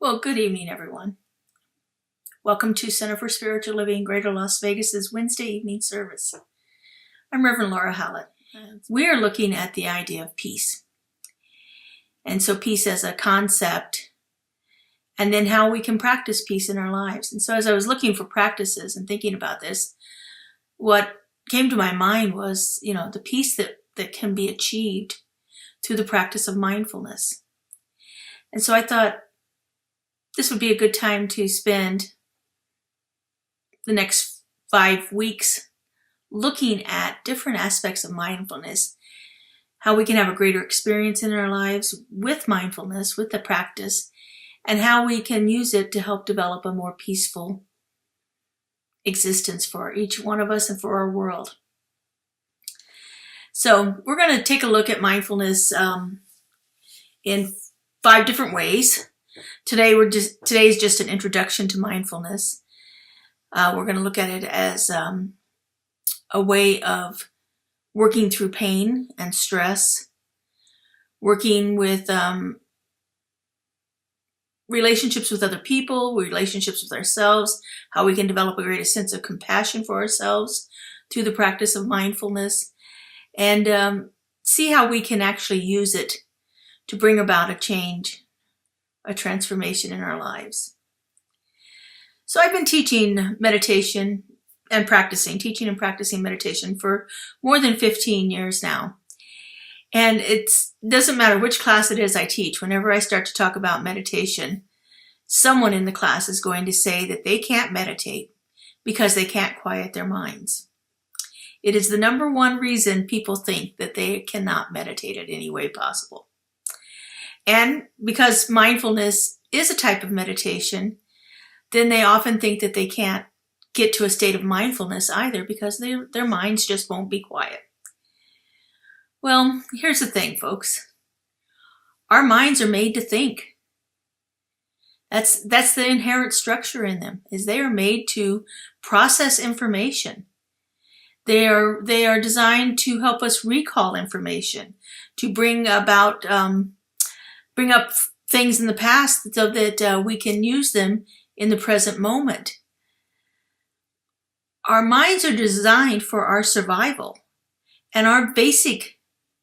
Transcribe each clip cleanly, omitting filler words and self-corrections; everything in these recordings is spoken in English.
Well, good evening, everyone. Welcome to Center for Spiritual Living, Greater Las Vegas's Wednesday evening service. I'm Reverend Laura Hallett. We are looking at the idea of peace. And so peace as a concept, and then how we can practice peace in our lives. And so as I was looking for practices and thinking about this, what came to my mind was, the peace that can be achieved through the practice of mindfulness. And so I thought, this would be a good time to spend the next 5 weeks looking at different aspects of mindfulness, how we can have a greater experience in our lives with mindfulness, with the practice, and how we can use it to help develop a more peaceful existence for each one of us and for our world. So we're going to take a look at mindfulness in 5 different ways. Today is just an introduction to mindfulness. We're going to look at it as a way of working through pain and stress, working with relationships with other people, relationships with ourselves, how we can develop a greater sense of compassion for ourselves through the practice of mindfulness, and see how we can actually use it to bring about a change, a transformation in our lives. So I've been teaching meditation and teaching and practicing meditation for more than 15 years now. And it doesn't matter which class it is I teach. Whenever I start to talk about meditation, someone in the class is going to say that they can't meditate because they can't quiet their minds. It is the number one reason people think that they cannot meditate in any way possible. And because mindfulness is a type of meditation, then they often think that they can't get to a state of mindfulness either because their minds just won't be quiet. Well, here's the thing, folks. Our minds are made to think. That's the inherent structure in them, is they are made to process information. They are designed to help us recall information, to bring up things in the past so that we can use them in the present moment. Our minds are designed for our survival, and our basic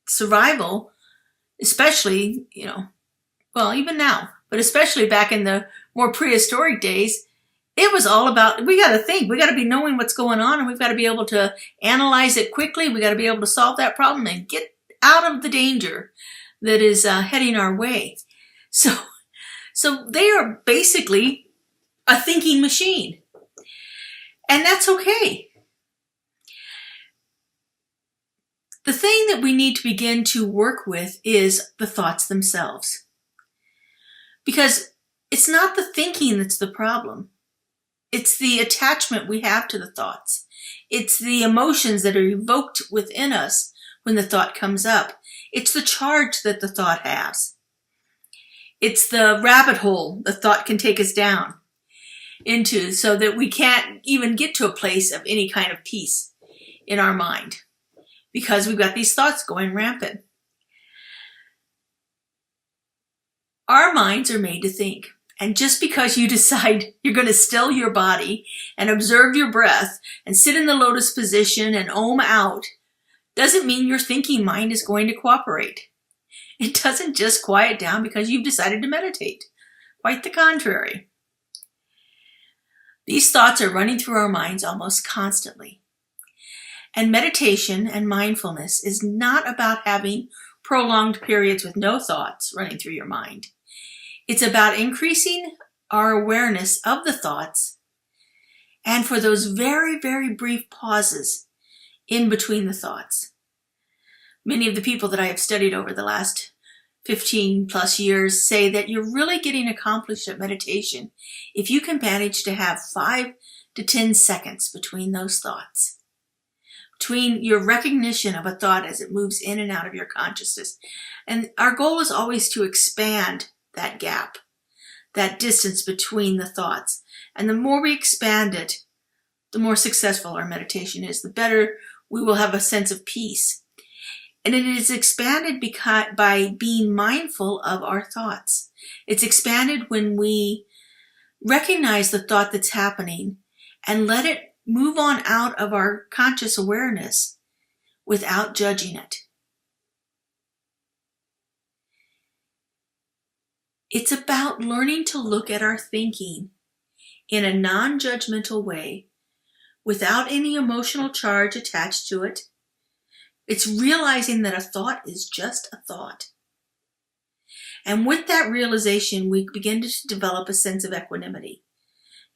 survival, especially, even now, but especially back in the more prehistoric days, it was all about, we got to think, we got to be knowing what's going on, and we've got to be able to analyze it quickly. We got to be able to solve that problem and get out of the danger that is heading our way. So they are basically a thinking machine. And that's okay. The thing that we need to begin to work with is the thoughts themselves. Because it's not the thinking that's the problem. It's the attachment we have to the thoughts. It's the emotions that are evoked within us when the thought comes up. It's the charge that the thought has. It's the rabbit hole the thought can take us down into, so that we can't even get to a place of any kind of peace in our mind because we've got these thoughts going rampant. Our minds are made to think. And just because you decide you're going to still your body and observe your breath and sit in the lotus position and om out doesn't mean your thinking mind is going to cooperate. It doesn't just quiet down because you've decided to meditate. Quite the contrary. These thoughts are running through our minds almost constantly. And meditation and mindfulness is not about having prolonged periods with no thoughts running through your mind. It's about increasing our awareness of the thoughts and for those very, very brief pauses in between the thoughts. Many of the people that I have studied over the last 15 plus years say that you're really getting accomplished at meditation if you can manage to have 5 to 10 seconds between those thoughts, between your recognition of a thought as it moves in and out of your consciousness. And our goal is always to expand that gap, that distance between the thoughts. And the more we expand it, the more successful our meditation is, the better we will have a sense of peace. And it is expanded by being mindful of our thoughts. It's expanded when we recognize the thought that's happening and let it move on out of our conscious awareness without judging it. It's about learning to look at our thinking in a non-judgmental way without any emotional charge attached to it. It's realizing that a thought is just a thought. And with that realization, we begin to develop a sense of equanimity.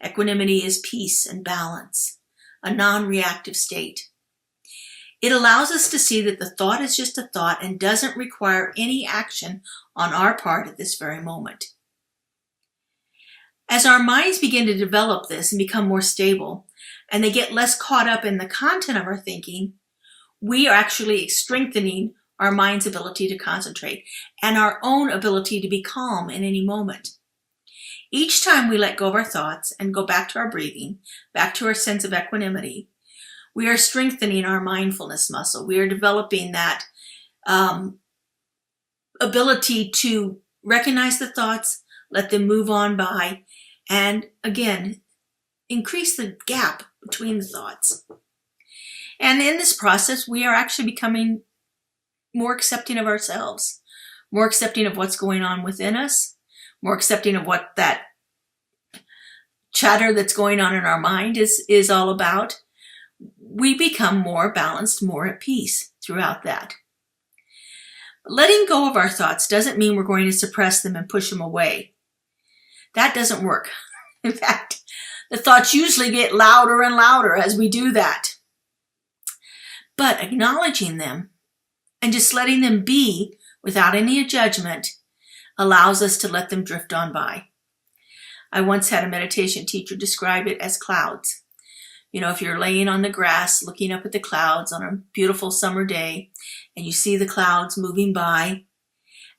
Equanimity is peace and balance, a non-reactive state. It allows us to see that the thought is just a thought and doesn't require any action on our part at this very moment. As our minds begin to develop this and become more stable, and they get less caught up in the content of our thinking, we are actually strengthening our mind's ability to concentrate and our own ability to be calm in any moment. Each time we let go of our thoughts and go back to our breathing, back to our sense of equanimity, we are strengthening our mindfulness muscle. We are developing that ability to recognize the thoughts, let them move on by, and again, increase the gap between the thoughts. And in this process, we are actually becoming more accepting of ourselves, more accepting of what's going on within us, more accepting of what that chatter that's going on in our mind is all about. We become more balanced, more at peace throughout that. Letting go of our thoughts doesn't mean we're going to suppress them and push them away. That doesn't work. In fact, the thoughts usually get louder and louder as we do that. But acknowledging them and just letting them be without any judgment allows us to let them drift on by. I once had a meditation teacher describe it as clouds. You know, if you're laying on the grass looking up at the clouds on a beautiful summer day and you see the clouds moving by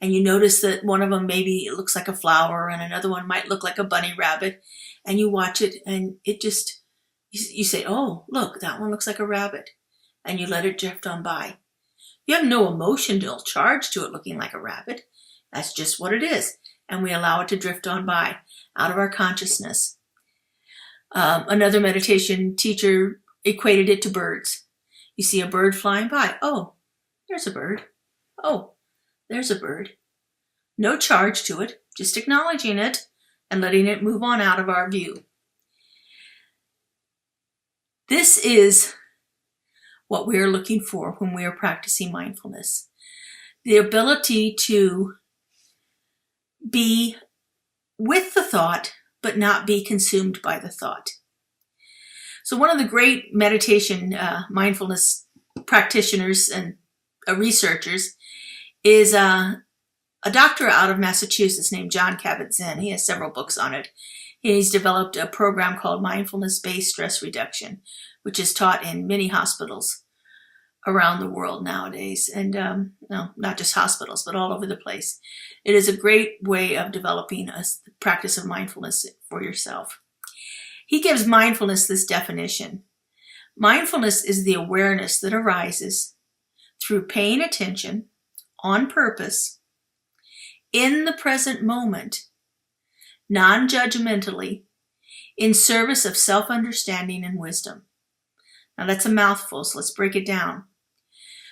and you notice that one of them maybe it looks like a flower and another one might look like a bunny rabbit, and you watch it and it just, you say, oh, look, that one looks like a rabbit, and you let it drift on by. You have no emotional charge to it looking like a rabbit. That's just what it is. And we allow it to drift on by out of our consciousness. Another meditation teacher equated it to birds. You see a bird flying by. Oh, there's a bird. Oh, there's a bird. No charge to it, just acknowledging it and letting it move on out of our view. This is what we are looking for when we are practicing mindfulness. The ability to be with the thought, but not be consumed by the thought. So one of the great meditation, mindfulness practitioners and researchers is a doctor out of Massachusetts named John Kabat-Zinn. He has several books on it. He's developed a program called Mindfulness-Based Stress Reduction, which is taught in many hospitals around the world nowadays. And no, not just hospitals, but all over the place. It is a great way of developing a practice of mindfulness for yourself. He gives mindfulness this definition. Mindfulness is the awareness that arises through paying attention on purpose in the present moment, non-judgmentally, in service of self-understanding and wisdom. Now that's a mouthful, so let's break it down.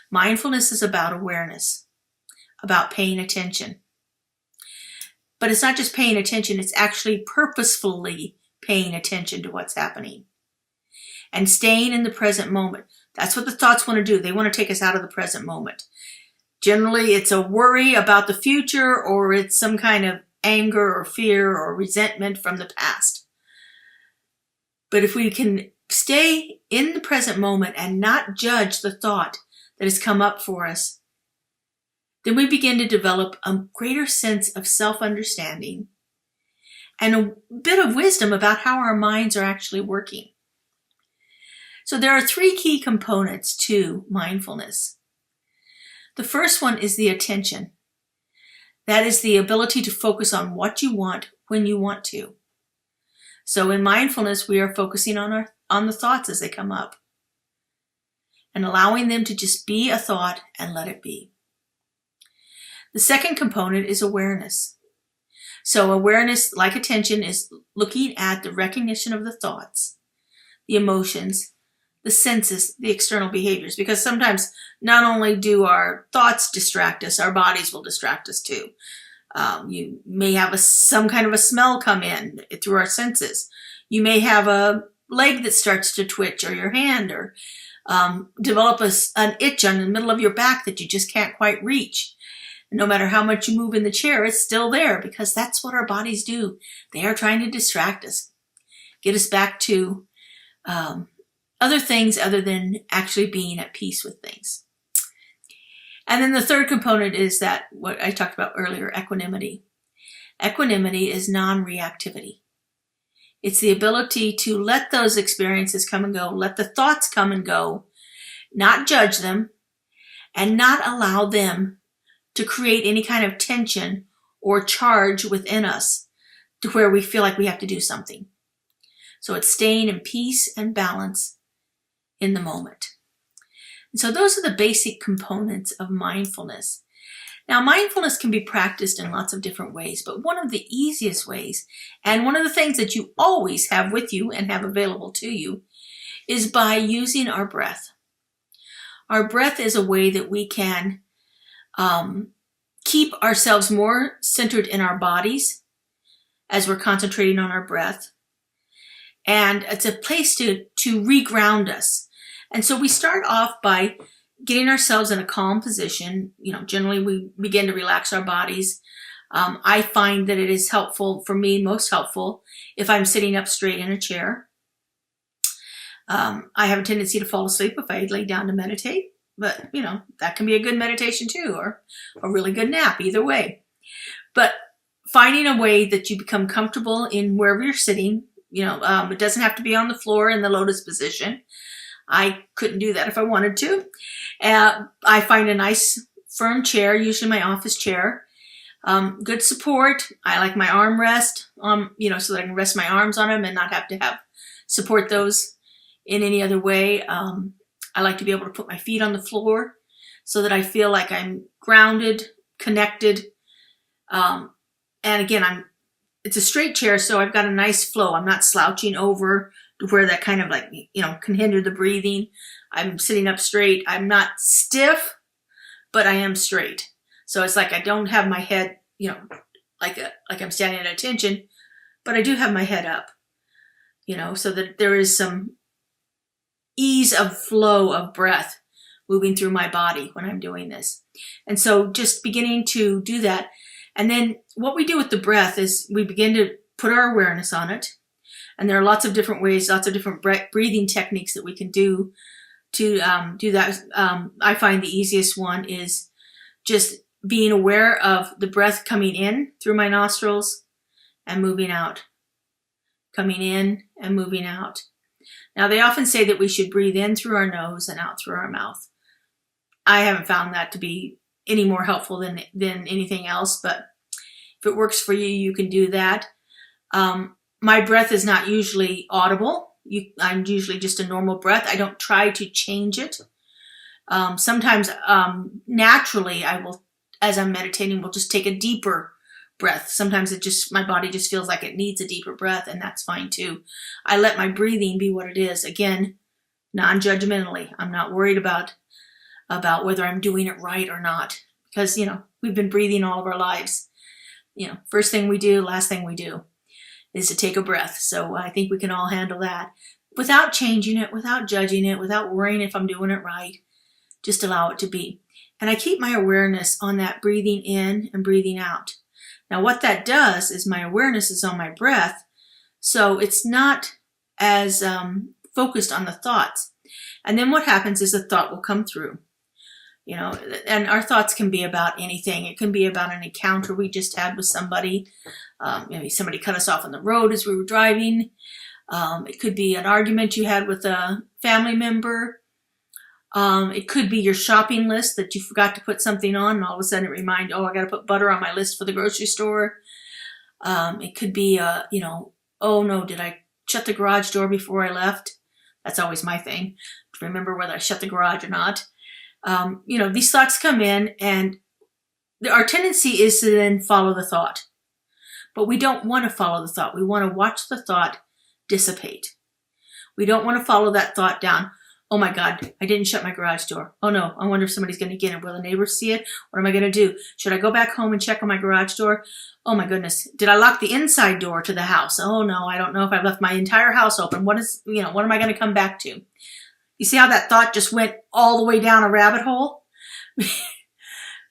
Mindfulness is about awareness, about paying attention. But it's not just paying attention, it's actually purposefully paying attention to what's happening and staying in the present moment. That's what the thoughts want to do. They want to take us out of the present moment. Generally, it's a worry about the future, or it's some kind of anger or fear or resentment from the past. But if we can stay in the present moment and not judge the thought that has come up for us, then we begin to develop a greater sense of self-understanding and a bit of wisdom about how our minds are actually working. So there are three key components to mindfulness. The first one is the attention. That is the ability to focus on what you want when you want to. So in mindfulness, we are focusing on the thoughts as they come up and allowing them to just be a thought and let it be. The second component is awareness. So awareness, like attention, is looking at the recognition of the thoughts, the emotions, the senses, the external behaviors, because sometimes not only do our thoughts distract us, our bodies will distract us too. You may have some kind of a smell come in through our senses. You may have a leg that starts to twitch, or your hand, or develop an itch on the middle of your back that you just can't quite reach. No matter how much you move in the chair, it's still there, because that's what our bodies do. They are trying to distract us, get us back to other things other than actually being at peace with things. And then the third component is that what I talked about earlier, equanimity. Equanimity is non-reactivity. It's the ability to let those experiences come and go, let the thoughts come and go, not judge them, and not allow them to create any kind of tension or charge within us to where we feel like we have to do something. So it's staying in peace and balance in the moment. And so those are the basic components of mindfulness. Now, mindfulness can be practiced in lots of different ways, but one of the easiest ways, and one of the things that you always have with you and have available to you, is by using our breath. Our breath is a way that we can keep ourselves more centered in our bodies as we're concentrating on our breath. And it's a place to reground us. And so we start off by getting ourselves in a calm position. Generally we begin to relax our bodies. I find that it is helpful, for me, most helpful, if I'm sitting up straight in a chair. I have a tendency to fall asleep if I lay down to meditate, but that can be a good meditation too, or a really good nap, either way. But finding a way that you become comfortable in wherever you're sitting, it doesn't have to be on the floor in the lotus position. I couldn't do that if I wanted to. I find a nice firm chair, usually my office chair. Good support. I like my armrest, so that I can rest my arms on them and not have to support those in any other way. I like to be able to put my feet on the floor so that I feel like I'm grounded, connected. And again, it's a straight chair, so I've got a nice flow. I'm not slouching over to where that kind of can hinder the breathing. I'm sitting up straight. I'm not stiff, but I am straight. So it's like I don't have my head, like I'm standing at attention, but I do have my head up, so that there is some ease of flow of breath moving through my body when I'm doing this. And so just beginning to do that. And then what we do with the breath is we begin to put our awareness on it. And there are lots of different ways, lots of different breathing techniques that we can do to do that. I find the easiest one is just being aware of the breath coming in through my nostrils and moving out. Coming in and moving out. Now, they often say that we should breathe in through our nose and out through our mouth. I haven't found that to be any more helpful than anything else, but if it works for you, you can do that. My breath is not usually audible. I'm usually just a normal breath. I don't try to change it. Sometimes naturally I will, as I'm meditating, will just take a deeper breath. Sometimes my body just feels like it needs a deeper breath, and that's fine too. I let my breathing be what it is. Again, non-judgmentally. I'm not worried about whether I'm doing it right or not, because, we've been breathing all of our lives. First thing we do, last thing we do is to take a breath. So I think we can all handle that without changing it, without judging it, without worrying if I'm doing it right. Just allow it to be. And I keep my awareness on that breathing in and breathing out. Now, what that does is my awareness is on my breath, so it's not as focused on the thoughts. And then what happens is the thought will come through. And our thoughts can be about anything. It can be about an encounter we just had with somebody. Maybe somebody cut us off on the road as we were driving. It could be an argument you had with a family member. It could be your shopping list that you forgot to put something on, and all of a sudden it reminds, I got to put butter on my list for the grocery store. It could be, oh no, did I shut the garage door before I left? That's always my thing, to remember whether I shut the garage or not. These thoughts come in, and our tendency is to then follow the thought. But we don't want to follow the thought. We want to watch the thought dissipate. We don't want to follow that thought down. Oh my God, I didn't shut my garage door. Oh no, I wonder if somebody's going to get it. Will the neighbors see it? What am I going to do? Should I go back home and check on my garage door? Oh my goodness, did I lock the inside door to the house? Oh no, I don't know if I've left my entire house open. What am I going to come back to? You see how that thought just went all the way down a rabbit hole?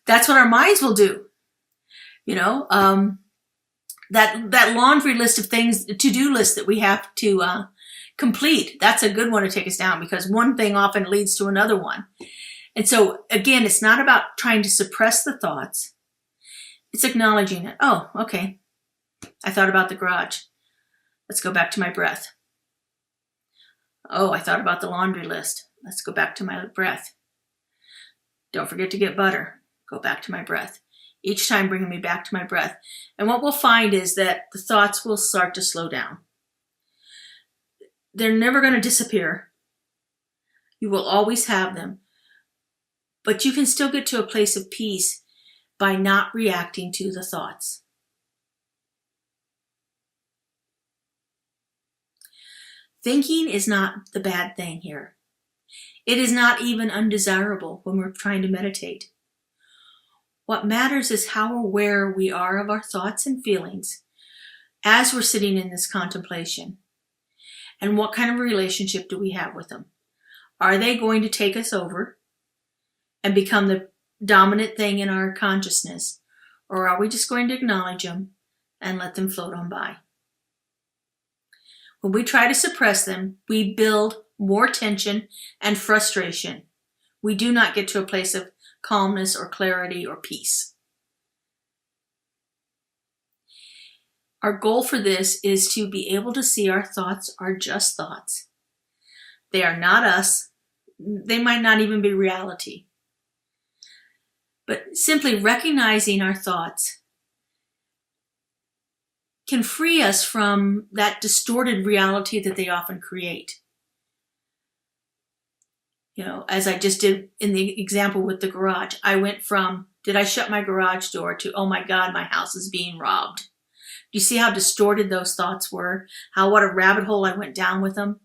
That's what our minds will do. That laundry list of things, the to-do list that we have to complete, that's a good one to take us down, because one thing often leads to another one. And so again, it's not about trying to suppress the thoughts. It's acknowledging it. Oh, okay. I thought about the garage. Let's go back to my breath. Oh, I thought about the laundry list. Let's go back to my breath. Don't forget to get butter. Go back to my breath. Each time bringing me back to my breath. And what we'll find is that the thoughts will start to slow down. They're never going to disappear. You will always have them. But you can still get to a place of peace by not reacting to the thoughts. Thinking is not the bad thing here. It is not even undesirable when we're trying to meditate. What matters is how aware we are of our thoughts and feelings as we're sitting in this contemplation. And what kind of relationship do we have with them? Are they going to take us over and become the dominant thing in our consciousness? Or are we just going to acknowledge them and let them float on by? When we try to suppress them, we build more tension and frustration. We do not get to a place of calmness or clarity or peace. Our goal for this is to be able to see our thoughts are just thoughts. They are not us. They might not even be reality. But simply recognizing our thoughts can free us from that distorted reality that they often create. As I just did in the example with the garage, I went from, did I shut my garage door, to, oh my God, my house is being robbed. Do you see how distorted those thoughts were? What a rabbit hole I went down with them?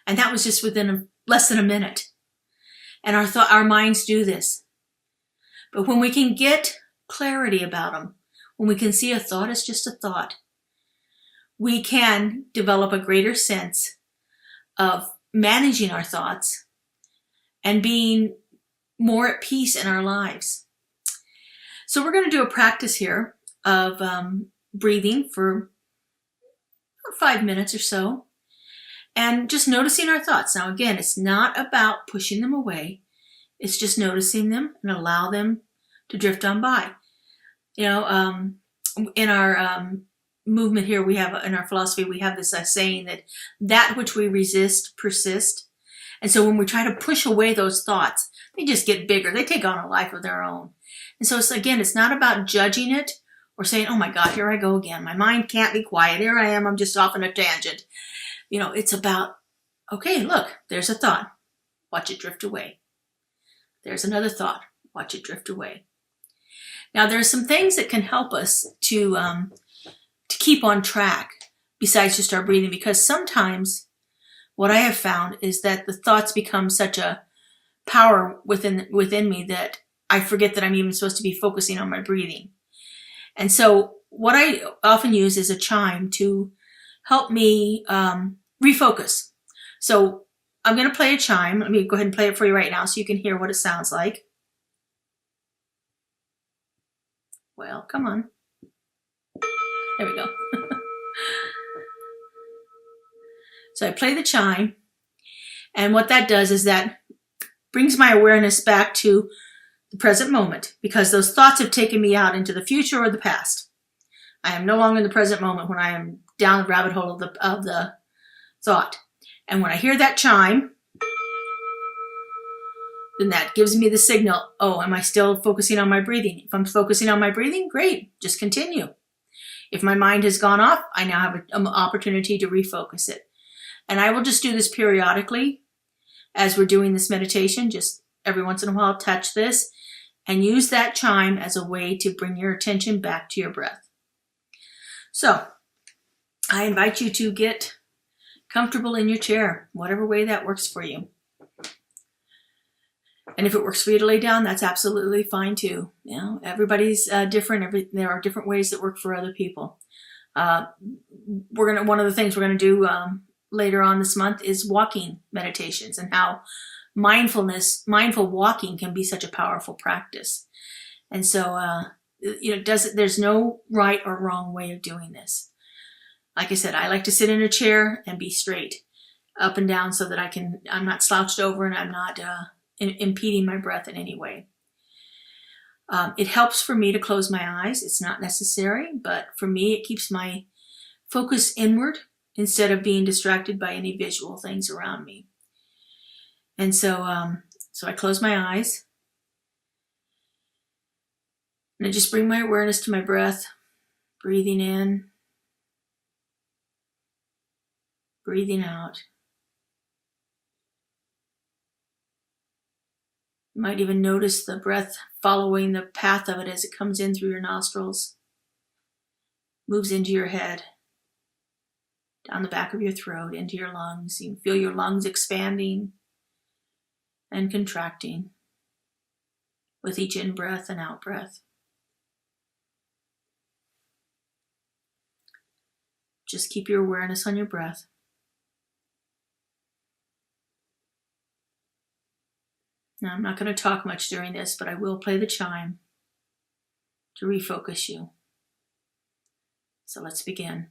And that was just within less than a minute. And our minds do this. But when we can get clarity about them, when we can see a thought is just a thought, we can develop a greater sense of managing our thoughts and being more at peace in our lives. So we're going to do a practice here of breathing for 5 minutes or so, and just noticing our thoughts. Now again, it's not about pushing them away. It's just noticing them and allow them to drift on by. In our movement here, in our philosophy, we have this saying that which we resist persists. And so when we try to push away those thoughts, they just get bigger. They take on a life of their own. And so it's not about judging it or saying, oh my God, here I go again. My mind can't be quiet. Here I am. I'm just off on a tangent. It's about, okay, look, there's a thought. Watch it drift away. There's another thought. Watch it drift away. Now, there's some things that can help us to keep on track besides just our breathing, because sometimes what I have found is that the thoughts become such a power within me that I forget that I'm even supposed to be focusing on my breathing. And so what I often use is a chime to help me refocus. So I'm going to play a chime. Let me go ahead and play it for you right now so you can hear what it sounds like. Well, come on. There we go. So I play the chime, and what that does is that brings my awareness back to the present moment, because those thoughts have taken me out into the future or the past. I am no longer in the present moment when I am down the rabbit hole of the thought. And when I hear that chime, then that gives me the signal, oh, am I still focusing on my breathing? If I'm focusing on my breathing, great, just continue. If my mind has gone off, I now have an opportunity to refocus it. And I will just do this periodically as we're doing this meditation. Just every once in a while, touch this and use that chime as a way to bring your attention back to your breath. So I invite you to get comfortable in your chair, whatever way that works for you. And if it works for you to lay down, that's absolutely fine too. You know, everybody's different. There are different ways that work for other people. One of the things we're gonna do later on this month is walking meditations, and how mindful walking can be such a powerful practice. And so, there's no right or wrong way of doing this. Like I said, I like to sit in a chair and be straight up and down so that I'm not slouched over and I'm not impeding my breath in any way. It helps for me to close my eyes. It's not necessary, but for me, it keeps my focus inward instead of being distracted by any visual things around me. And so I close my eyes and I just bring my awareness to my breath, breathing in, breathing out. You might even notice the breath following the path of it as it comes in through your nostrils, moves into your head, down the back of your throat, into your lungs. You can feel your lungs expanding and contracting with each in-breath and out-breath. Just keep your awareness on your breath. Now, I'm not going to talk much during this, but I will play the chime to refocus you. So let's begin.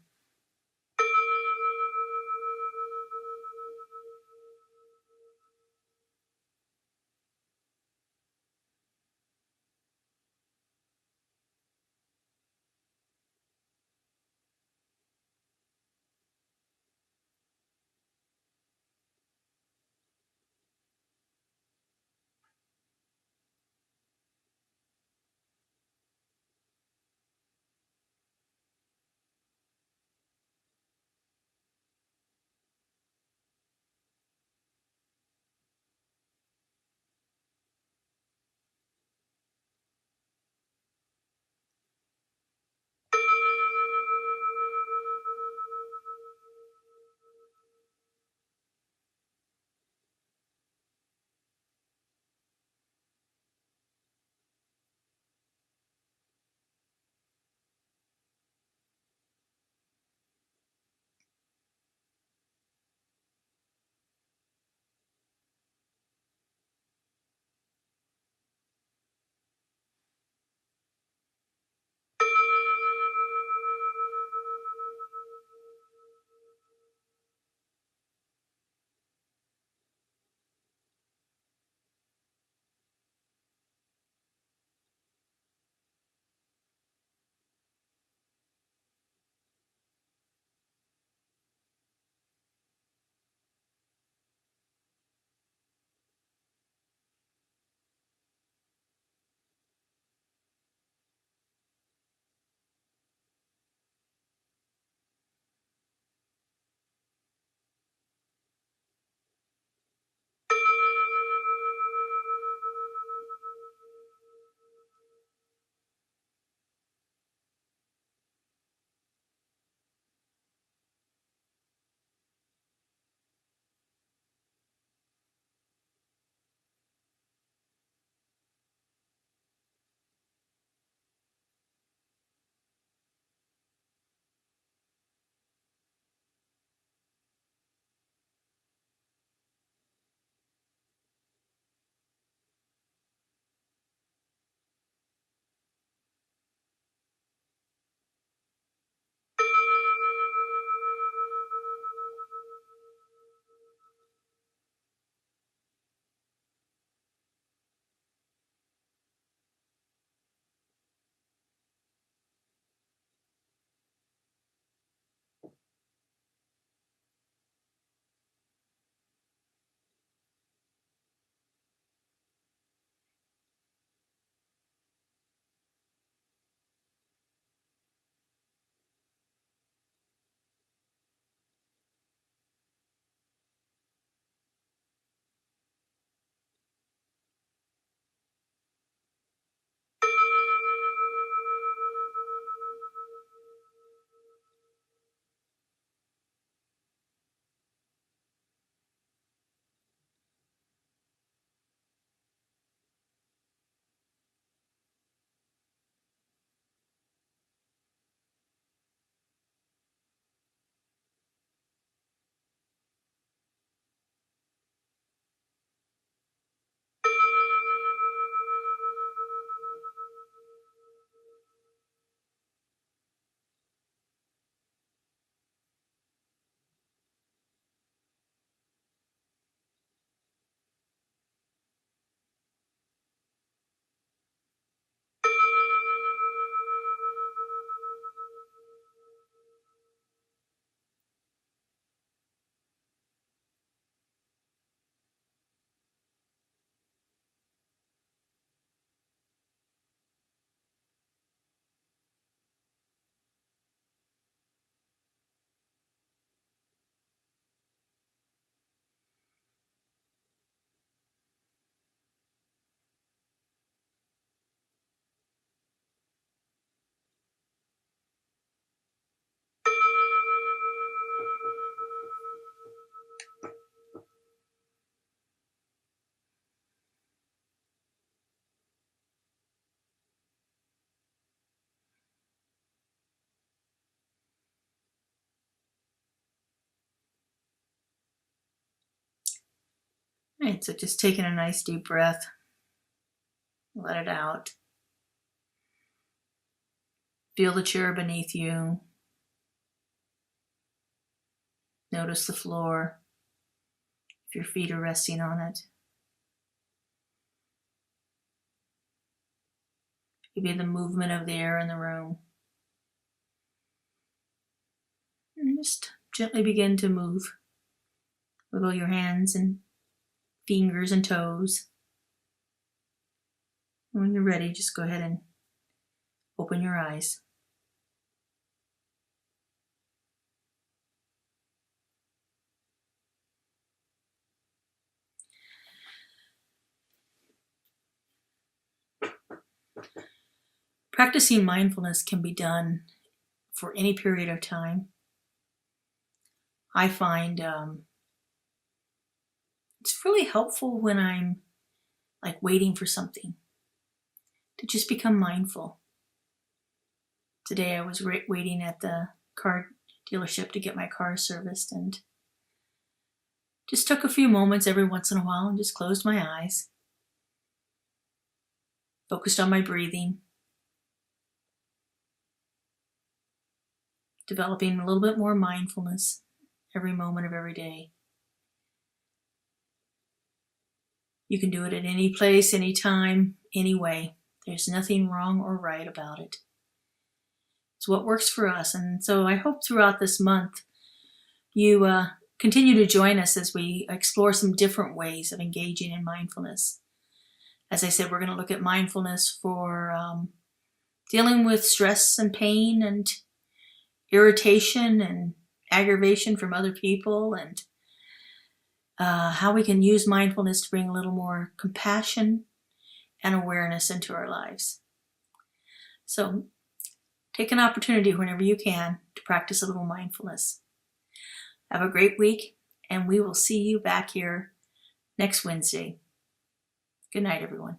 All right, so just taking a nice deep breath, let it out. Feel the chair beneath you. Notice the floor, if your feet are resting on it. Maybe the movement of the air in the room. And just gently begin to move. Wiggle your hands and fingers and toes. And when you're ready, just go ahead and open your eyes. Practicing mindfulness can be done for any period of time. I find it's really helpful when I'm like waiting for something to just become mindful. Today I was waiting at the car dealership to get my car serviced and just took a few moments every once in a while and just closed my eyes, focused on my breathing, developing a little bit more mindfulness every moment of every day. You can do it at any place, any time, any way. There's nothing wrong or right about it. It's what works for us. And so I hope throughout this month you continue to join us as we explore some different ways of engaging in mindfulness. As I said, we're going to look at mindfulness for dealing with stress and pain and irritation and aggravation from other people, and how we can use mindfulness to bring a little more compassion and awareness into our lives. So take an opportunity whenever you can to practice a little mindfulness. Have a great week, and we will see you back here next Wednesday. Good night, everyone.